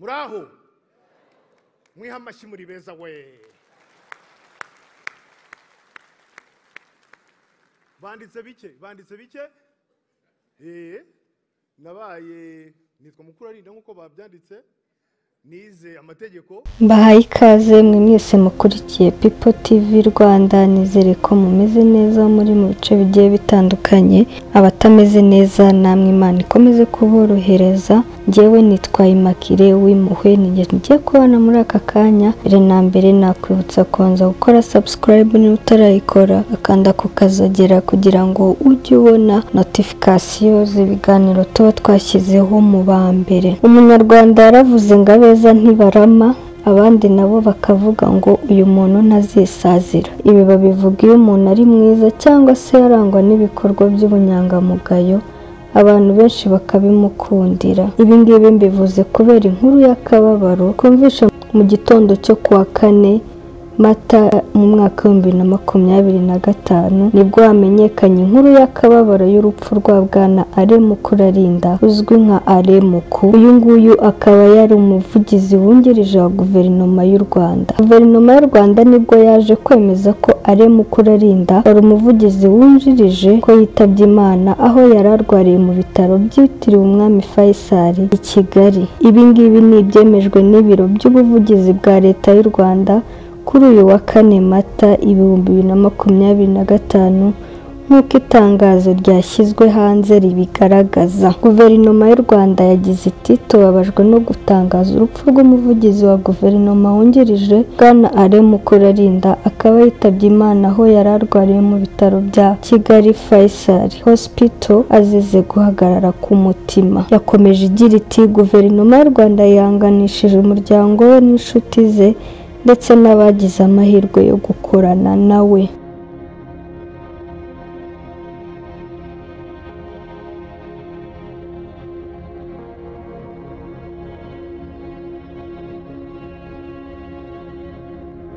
muraho mwiha amashyi muri beza we. Banditse bike nabaye nitwa Mukuru Arinda nkuko babyanditse, nize amategeko. Mbahaye ikaze mwe mwese mukurikiye People TV Rwanda, nizere ko mumeze neza muri mu bice bigiye bitandukanye. Abatameze neza namwe Imana ikomeze kuborohereza. Njyewe nitwa Immaculée Uwimpuhwe, ngiye kubana muri aka kanya. Mbere nakwibutsa konza gukora subscribe niba utarayikora, akanda kukazogera kugira ngo ujye ubona notification z'ibiganiro tuba twashyizeho mu ba mbere. Umunyarwanda yaravuze ngo abeza ntibarama, abandi nabo bakavuga ngo uyu muntu ntazisazira. Ibi babivuga iyo umuntu ari mwiza cyangwa se yarangwa n'ibikorwa by'ubunyangamugayo, abantu benshi bakabimukundira. Ibi ngibi mbivuze kubera inkuru y'akababaro kumvisha mu gitondo cyo kuwa 4 Mata mu mwaka wa 2025 nibwo hamenyekanye inkuru y'akababaro y'urupfu rwa Bwana Alain Mukurarinda uzwi nka Alain Muku. Uyu nguyu akaba yari umuvugizi wungirije wa guverinoma y'u Rwanda. Guverinoma y'u Rwanda nibwo yaje kwemeza ko Alain Mukurarinda wari umuvugizi wungirije ko yitabye Imana aho yari arwariye mu bitaro byitiriwe Umwami Faisal i Kigali. Ibi ngibi ni ibyemejwe n'ibiro by'ubuvugizi bwa leta y'u Rwanda kuri uyu wa 4 Mata 2025 nk'uko itangazo ryashyizwe hanze ribigaragaza. Guverinoma y'u Rwanda yagize iti tubabajwe no gutangaza urupfu rw'umuvugizi wa guverinoma wungirije Bwana Alain Mukurarinda akaba yitabye Imana aho yari arwariye mu bitaro bya Kigali Faisal Hospital azize guhagarara ku mutima. Yakomeje igira iti guverinoma y'u Rwanda yanganishije umuryango we n'inshuti ze ndetse n'abagize amahirwe yo gukorana nawe.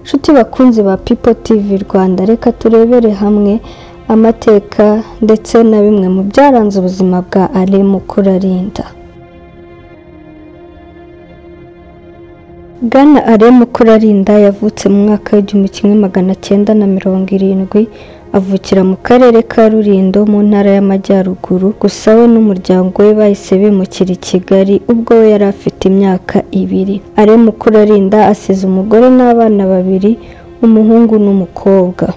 Nshuti bakunzi ba People TV Rwanda, reka turebere hamwe amateka ndetse na bimwe mu byaranze ubuzima bwa Alain Mukurarinda. Bwana Alain Mukurarinda yavutse mu mwaka wa 1970, avukira mu karere ka Rulindo mu ntara y'Amajyaruguru. Gusa we n'umuryango we bahise bimukira i Kigali ubwo we yari afite imyaka 2. Alain Mukurarinda asize umugore n'abana 2, umuhungu n'umukobwa.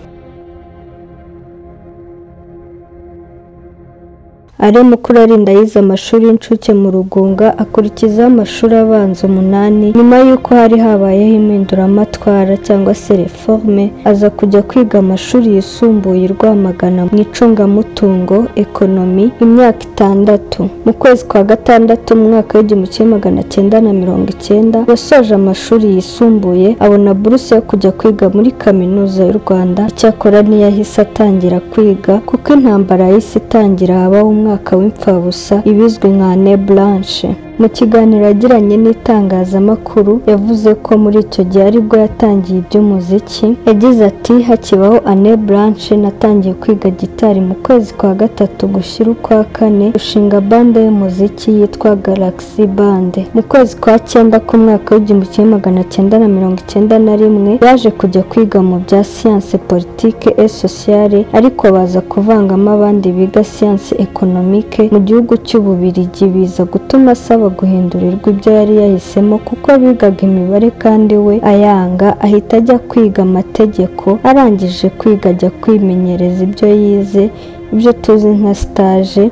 Alain Mukurarinda yize amashuri y'incuke mu Rugunga, akurikizaho amashuri abanza 8. Nyuma y'uko hari habayeho impinduramatwara cyangwa se reforme, aza kujya kwiga amashuri yisumbuye i Rwamagana mu icungamutungo economy imyaka 6. Mu kwezi kwa 6 mu mwaka wa 1990 yasoje amashuri yisumbuye abona buruse yo kujya kwiga muri kaminuza y'u Rwanda. Icyakora ntiyahise atangira kwiga kuko intambara yahise itangira habaho umwaka w'imfabusa ibizwi nka Année Blanche. Mu kiganiro yagiranye n'itangazamakuru yavuze ko muri icyo gihe aribwo yatangiye iby'umuziki. Yagize ati hakibaho Année Blanche natangiye kwiga gitari mu kwezi kwa 3 gushyira ukwa 4, ushinga bande y'umuziki yitwa Galaxy Band. Mu kwezi kwa 9 ku mwaka wa 1991 yaje kujya kwiga mu bya science politique et sociale, ariko baza kuvangamo abandi biga science économique mu gihugu cy'Ububiligi, biza gutuma asaba guhindurirwa ibyo yari yahisemo kuko bigaga imibare kandi we ayanga. Ahita ajya kwiga amategeko, arangije kwiga ajya kwimenyereza ibyo yize, ibyo tuzi nka stage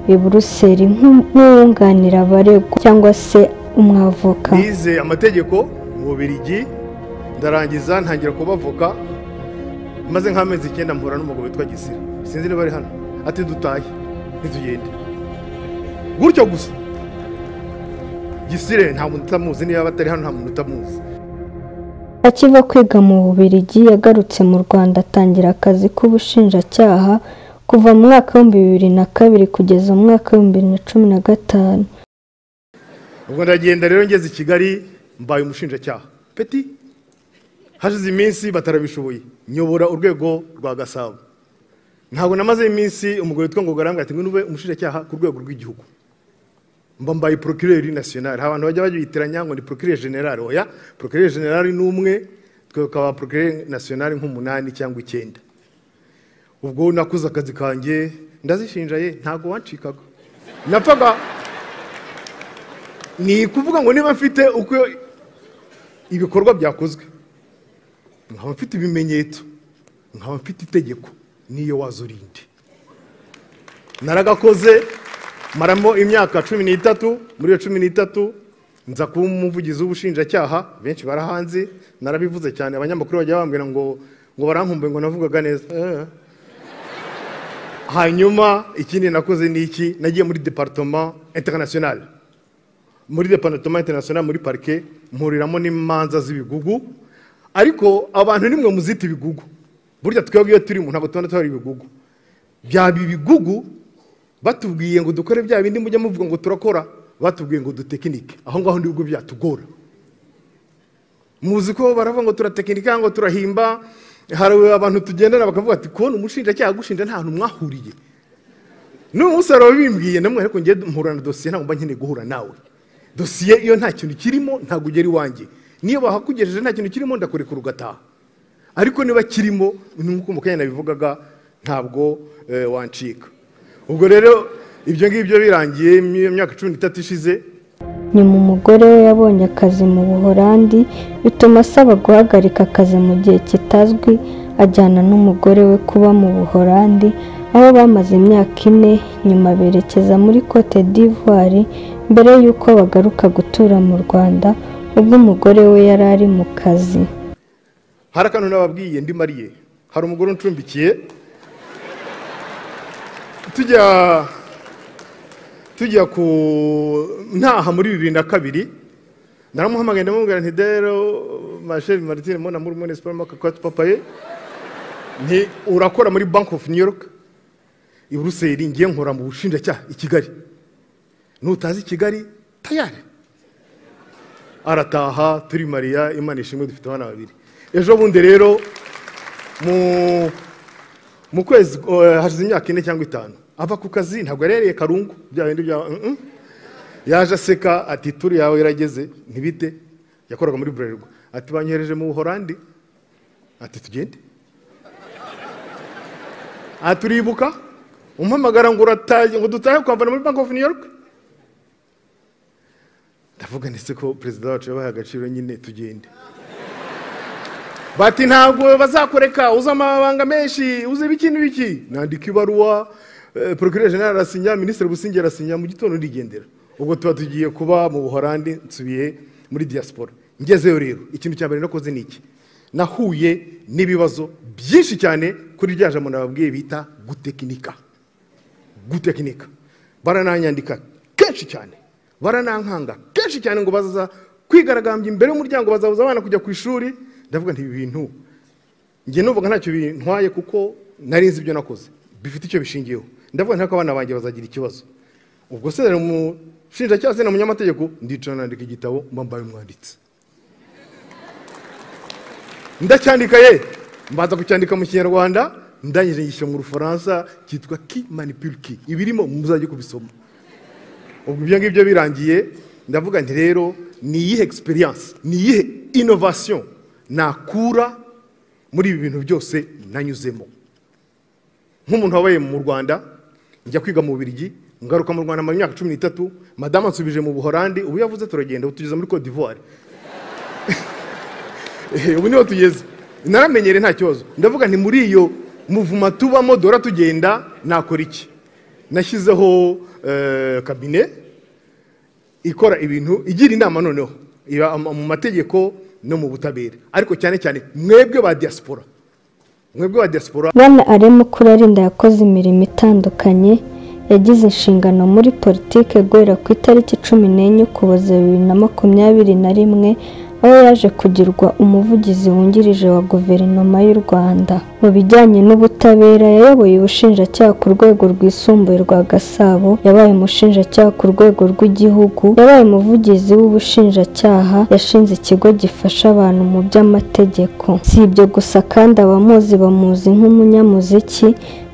i Buruseli nk'uwunganira abaregwa cyangwa se umwavoka. Nize amategeko mu Bubiligi ndarangiza ntangira kubavoka, maze nk'amezi 9 mpura n'umugabo witwa Gisire. Sinzi niba ari hano, ati dutahe ntitugende gutyo gusa. Gisire nta muntu utamuzi, niba batari hano nta muntu utamuzi. Akiva kwiga mu Bubiligi yagarutse mu Rwanda atangira akazi k'ubushinjacyaha kuva mu mwaka wa 2002 kugeza mu mwaka wa 2015. Ubwo ndagenda rero ngeze i Kigali mbaye umushinjacyaha peti. Hashize iminsi batarabishoboye nyobora urwego rwa Gasabo. Ntabwo namaze iminsi umugore witwa ngo garanga ati ngo nube umushinjacyaha ku rwego rw'igihugu. mbaye procureur national. Abantu bajya bayitiranya ngo ni procureur general. Oya, procureur general ni umwe, twekaba procureur national nk'umunani cyangwa 9. Ubwo nakuze akazi kanjye ndazishinjaye ntago wancikaga. Napfaga ni kuvuga ngo niba mfite uko ibikorwa byakozwe, nkaba mfite ibimenyetso, nkaba mfite itegeko, niyo wazurinde. Naragakoze maramo imyaka 13, muri 13 nza kuba umuvugizi w'ubushinjacyaha, benshi barahanze, narabivuze cyane, abanyamakuru bajya bambwira ngo barankumbuye ngo navugaga neza. Hanyuma ikindi nakoze ni iki, nagiye muri département international. Muri département international muri parquet mpuriramo n'imanza z'ibigugu, ariko abantu nimwe muzita ibigugu. Burya twebwe iyo turi mu ntago tubona twari ibigugu. Byabi ibigugu batubwiye ngo dukore bya bindi mujya muvuga ngo turakora, batubwiye ngo dutekinike. Aho ngaho ndi ubwo byatugora. Muzi ko baravuga ngo turatekinika ngo turahimba, hari abantu tugendana bakavuga ati kubona umushinjacyaha gushinja nta hantu mwahuriye. N'umusaro bimbwiye namwe ariko ngiye mpurana dossier ntabwo mba nkeneye guhura nawe. Dossier iyo nta kintu kirimo ntago ugera iwanjye. Niyo bahakugejeje nta kintu kirimo ndakurekura ugataha. Ariko niba kirimo nuko mukanya nabivugaga ntabwo wancika. Ubwo rero ibyo ngibyo birangiye imyaka 13 ishize. Nyuma umugore we yabonye akazi mu Buholandi, bituma asaba guhagarika akazi mu gihe kitazwi, ajyana n'umugore we kuba mu Buholandi, aho bamaze imyaka 4, nyuma berekeza muri Cote d'Ivoire mbere y'uko bagaruka gutura mu Rwanda, ubwo umugore we yari ari mu kazi. Hari akantu nababwiye ndi mariye, hari umugore uncumbikiye, tujya ku ntaha muri 2002, naramuhamagaye ndamubwira nti dero ma chère Martine mon amour mon espoir makakati papaye, nti urakora muri Bank of New York i Brussels, ngiye nkora mu bushinjacyaha i Kigali. Nutazi Kigali tayari. Arataha turi Maria, Imana ishimwe dufite abana 2. Ejo bundi rero mu kwezi hashize imyaka 4 cyangwa 5 ava ku kazi, ntabwo yarereye Karungu bya bindi bya yaje aseka ati turi yawe yarageze ntibite, yakoraga muri Bralirwa, ati banyohereje mu Buholandi, ati tugende. Aturibuka umpamagara ngo urataye ngo dutahe kwavana muri Bank of New York. Ndavuga ndetse ko president wacu yabaye agaciro nyine tugende. Bati ntabwo bazakoreka uza amabanga menshi uze bikintu biki. Nandika ibaruwa, procureur general arasinya, ministre Busingye arasinya, mu gitondo ndigendera. Ubwo tuba tugiye kuba mu Buholandi, nsubiye muri diaspora. Ngezeyo rero ikintu cya mbere nakoze niki, nahuye n'ibibazo byinshi cyane kuri rya jambo nababwiye bita gutekinika. Barananyandika kenshi cyane, baranankanga kenshi cyane ngo bazaza kwigaragambya imbere y'umuryango, bazabuza abana kujya ku ishuri. Ndavuga nti ibintu ngiye numvaga ntacyo bintwaye kuko narinzi ibyo nakoze bifite icyo bishingiyeho. Ndavuga nti abana banjye bazagira ikibazo. Ubwo se mu shinjacyaha se na munyamategeko ndicara nandika igitabo mbaye umwanditsi. Ndacyandika mbaza kucyandika mu Kinyarwanda, ndangije ngishyira mu Rufaransa, cyitwa qui manipule qui. Ibirimo muzajye kubisoma. Ubwo ibyo ngibyo birangiye, ndavuga nti rero ni iyihe experience, ni iyihe innovation nakura muri ibi bintu byose nanyuzemo. Nk'umuntu wabaye mu Rwanda, njya kwiga mu Bubiligi, ngaruka mu Rwanda mu myaka 13, madame ansubije mu Buholandi, ubu yavuze turagenda utugeza muri Cote d'Ivoire. Ubu niho tugeze. Naramenyere nta kibazo. Ndavuga nti muri iyo muvuma tubamo dora tugenda nakora iki. Nashyizeho cabinet ikora ibintu igira inama noneho mu mategeko no mu butabera, ariko cyane cyane mwebwe ba diaspora. Bwana Aremukuru Arinda yakoze imirimo itandukanye, yagize inshingano muri politike guhera ku itariki 14 Ukuboza 2021, aho yaje kugirwa umuvugizi wungirije wa guverinoma y'u Rwanda. Mu bijyanye n'ubutabera yayoboye ubushinjacyaha ku rwego rwisumbuye rwa Gasabo, yabaye umushinjacyaha ku rwego rw'igihugu, yabaye umuvugizi w'ubushinjacyaha, yashinze ikigo gifasha abantu mu by'amategeko. Si ibyo gusa kandi abamuzi bamuzi nk'umunyamuziki,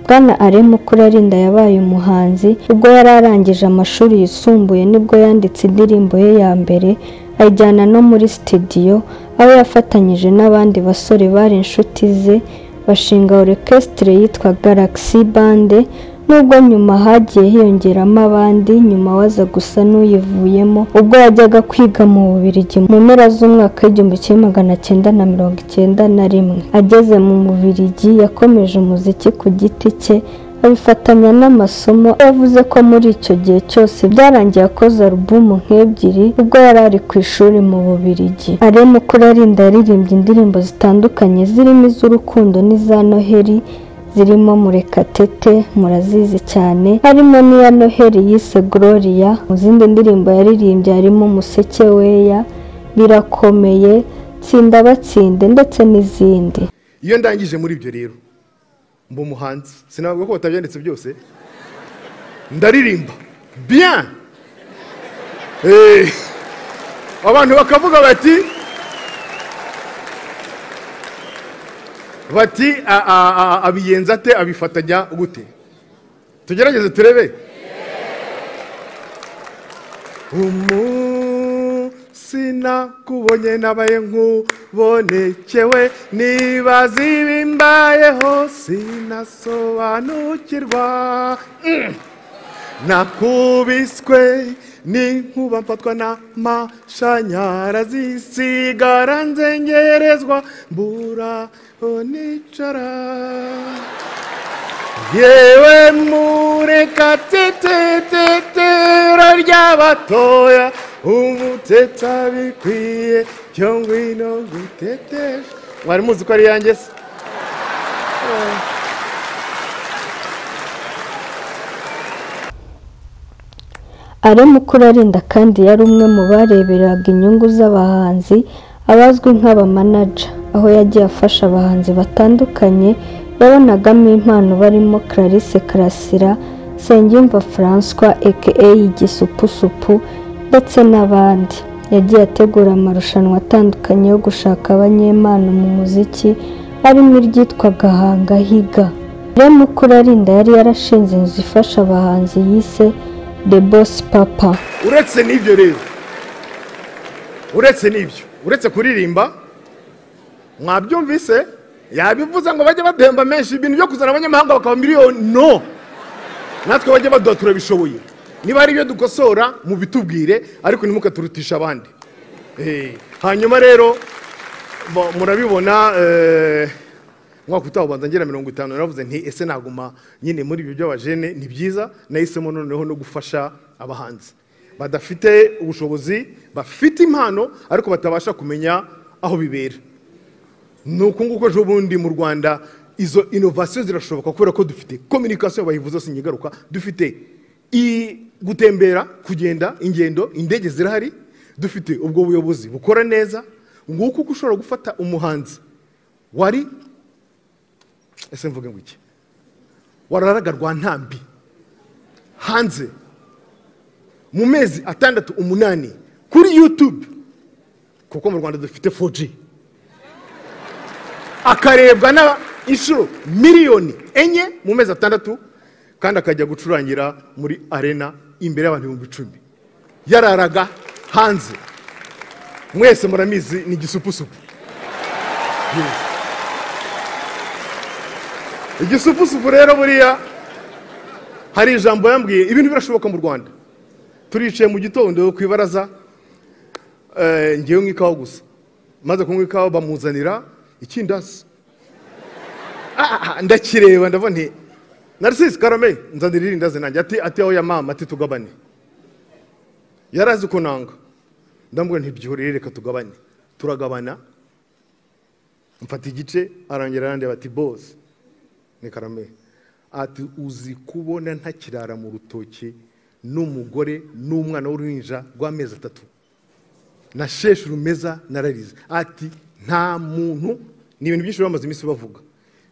Bwana Alain Mukurarinda yabaye umuhanzi ubwo yari arangije amashuri yisumbuye, nibwo yanditse indirimbo ye ya mbere ayijyana no muri studio, aho yafatanyije n'abandi basore bari inshuti ze bashinga orchestre yitwa Galaxy Band. Nubwo nyuma hagiye hiyongeramo abandi, nyuma waza gusa n'uyivuyemo ubwo yajyaga kwiga mu Bubiligi mu mpera z'umwaka w'1991. Ageze mu Bubiligi yakomeje umuziki ku giti cye abifatanya n'amasomo. Yavuze ko muri icyo gihe cyose byarangiye akoze alubumu nk'ebyiri ubwo yari ari ku ishuri mu Bubiligi. Alain Mukurarinda yaririmbye indirimbo zitandukanye zirimo iz'urukundo n'iza Noheli, zirimo Murekatete murazizi cyane, harimo n'iya Noheli yise Gloria. Mu zindi ndirimbo yaririmbye harimo Umuseke Weya, Birakomeye, Tsinda Batsinde ndetse n'izindi. Iyo ndangije muri ibyo rero mba umuhanzi, sinavuga ko batabyanditse byose, ndaririmba bien. Abantu bakavuga bati abiyenza ate, abifatanya gute? Tugerageze turebe. Sinakubonye nabaye nk'ubonekewe, nibaza ibimbayeho sinasobanukirwa, nakubiswe n'inkuba mfatwa n'amashanyarazi, sigara nzengerezwa mbura onicara. Yewe Murekatete ry'abatoya, umuteta bikwiye cyo ngwino nguteteshe. Mwari muzi ko ari yanjye se? Alain Mukurarinda kandi yari umwe mu bareberaga inyungu z'abahanzi, abazwi nk'abamanaja, aho yagiye afasha abahanzi batandukanye yabonagamo impano barimo Clarisse Karasira, Nsengiyumva François aka Igisupusupu ndetse n'abandi. Yagiye ategura amarushanwa atandukanye yo gushaka abanyempano mu muziki, harimo iryitwa Gahanga Higa. Alain Mukurarinda yari yarashinze inzu ifasha abahanzi yise The Boss Papa. Uretse n'ibyo rero, uretse kuririmba, mwabyumvise yabivuze ngo bajye bademba menshi ibintu byo kuzana abanyamahanga bakaba miliyoni. No, natwe bajye baduha turabishoboye. Niba ari ibyo dukosora mu bitubwire, ariko ntimukaturutisha abandi. Hanyuma rero murabibona, mwaka utaha ubanza ngera 50, naravuze nti ese naguma nyine muri ibyo by'abajene. Ni byiza, nahisemo noneho no gufasha abahanzi badafite ubushobozi, bafite impano ariko batabasha kumenya aho bibera. Nuko nguko ejo bundi mu Rwanda izo innovation zirashoboka kubera ko dufite communication, bayivuze sinyigaruka, dufite gutembera, kugenda, ingendo, indege zirahari, dufite ubwo buyobozi bukora neza. Nguko uko ushobora gufata umuhanzi wari ese mvuge ngo iki, wararaga Rwantambi hanze mu mezi 6-8 kuri YouTube, kuko mu Rwanda dufite 4G, akarebwa na inshuro miliyoni 4 mu mezi 6, kandi akajya gucurangira muri arena imbere y'abantu 10,000. Yararaga hanze. Mwese muramizi ni Igisupusupu. Igisupusupu rero buriya hari ijambo yambwiye, ibintu birashoboka mu Rwanda. Turicaye mu gitondo ku ibaraza, ngiye nk'ikawa gusa, maze kunywa ikawa bamuzanira ikindazi. Ndakireba ndavuga nti Narcisse Karame nzanira irindazi nanjye, ati aho ya mama, ati tugabane. Yarazi ko nanga, ndambwe ntibyihorere reka tugabane. Turagabana, mfata igice, arangira arande bati boss ni Karame, ati uzi kubona ntakirara mu rutoki n'umugore n'umwana w'uruhinja rw'amezi 3 na sheshe rumeza nararize. Ati nta muntu, ni ibintu byinshi bamaze iminsi bavuga,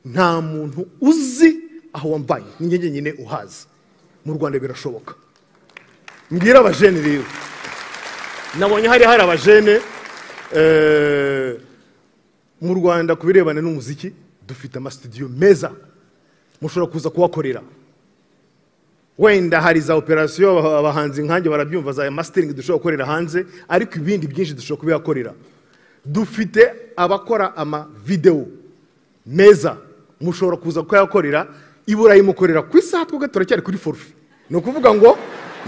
nta muntu uzi aho wambaye, ninjye nyine uhazi. Mu Rwanda birashoboka. Mbwira abajene rero, nabonye hari abajene mu Rwanda kubirebana n'umuziki, dufite ama studio meza mushobora kuza kuhakorera. Wenda hari za operasiyo abahanzi nkanjye barabyumva za mastering dushobora gukorera hanze, ariko ibindi byinshi dushobora kubihakorera. Dufite abakora ama video meza, mushobora kuza kuyakorera. I Burayi mukorera ku isaha twebwe turacyari kuri forfait. No kuvuga ngo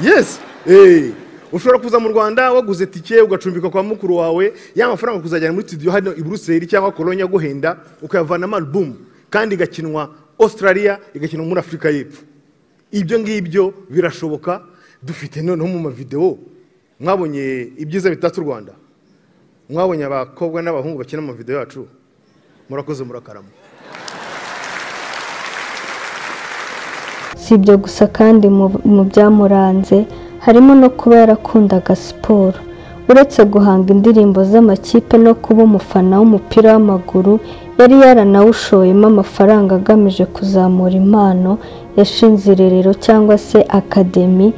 yes, ushobora kuza mu Rwanda waguze tike ugacumbika kwa mukuru wawe, ya mafaranga kuzajyana muri studio hano i Brussels cyangwa Cologne guhenda ukayavana album kandi igakinwa Australia, igakinwa muri Afrika y'Epfo. Ibyo ngibyo birashoboka. Dufite noneho mu video mwabonye ibyiza bitatu Rwanda, mwabonye abakobwa n'abahungu bakina mu video yacu. Murakoze murakarama. Si ibyo gusa kandi mu byamuranze harimo no kuba yarakundaga siporo. Uretse guhanga indirimbo z'amakipe no kuba umufana w'umupira w'amaguru, yari yaranawushoyemo amafaranga agamije kuzamura impano. Yashinze irerero cyangwa se akademi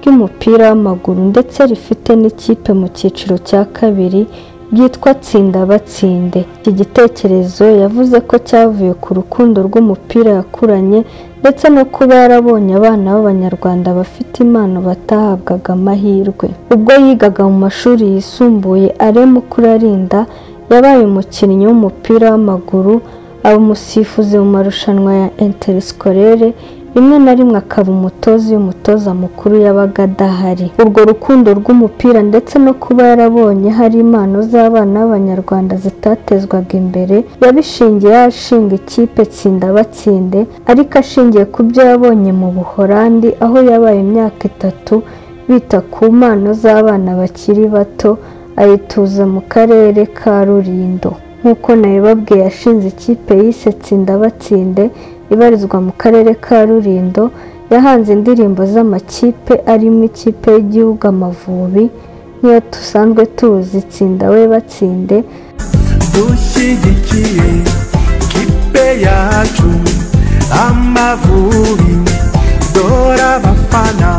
ry'umupira w'amaguru ndetse rifite n'ikipe mu cyiciro cya kabiri ryitwa Tsinda Batsinde. Iki gitekerezo yavuze ko cyavuye ku rukundo rw'umupira yakuranye ndetse no kuba yarabonye abana b'Abanyarwanda bafite impano batahabwaga amahirwe. Ubwo yigaga mu mashuri yisumbuye, Mukurarinda yabaye umukinnyi w'umupira w'amaguru, aba umusifuzi mu marushanwa ya interscolaire, rimwe na rimwe akaba umutoza mukuru yabaga adahari. Urwo rukundo rw'umupira ndetse no kuba yarabonye hari impano z'abana b'Abanyarwanda zitatezwaga imbere, yabishingiye ashinga ikipe Tsinda Batsinde, ariko ashingiye ku byo yabonye mu Buholandi aho yabaye imyaka 3 bita ku mpano z'abana bakiri bato, ayituza mu karere ka Rulindo. Nk'uko nabibabwiye, yashinze ikipe yise Tsinda Batsinde ibarizwa mu karere ka Rulindo. Yahanze indirimbo z'amakipe arimo ikipe y'igihugu Amavubi nk'iyo dusanzwe tuzi Tsinda we Batsinde. Dushyigikiye kipe yacu Amavubi, dora abafana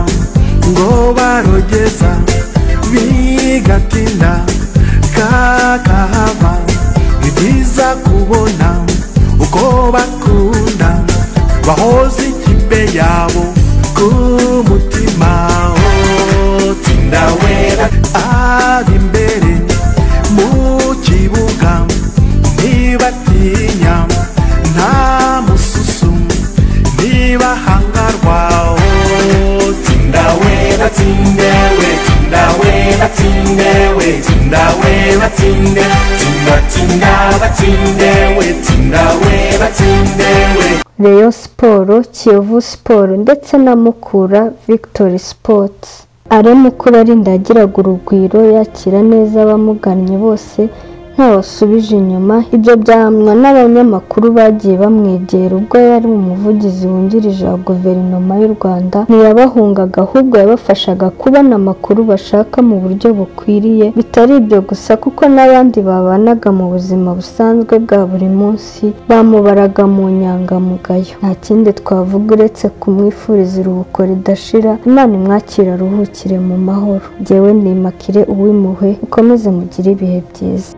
ngo barogeza bigatinda kakahava. Ni byiza kubona uko bakunda bahoze ikipe yabo ku mutima. Tsinda wera ab'imbere mu kibuga ntibatinya, nta mususu ntibahangarwa. Tsinda wera tsindewe, Tsinda wera tsindewe, Tsinda wera tsinde, Tsinda batsindewe, Tsinda wera tsindewe. Rayon Sport, Kiyovu Sport ndetse na Mukura Victory Sports. Mukurarinda yagiraga urugwiro, yakira neza abamugannye bose ntawasubije inyuma. Ibyo byahamwa n'abanyamakuru bagiye bamwegera. Ubwo yari umuvugizi wungirije wa guverinoma y'u Rwanda, ntiyabahungaga ahubwo yabafashaga kubona amakuru bashaka mu buryo bukwiriye. Bitari ibyo gusa kuko n'abandi babanaga mu buzima busanzwe bwa buri munsi bamubaraga mu nyangamugayo. Nta kindi twavuga uretse kumwifuriza iruhuko ridashira. Imana imwakira aruhukire mu mahoro. Jyewe ni Immaculée Uwimpuhwe, mukomeze mugire ibihe byiza.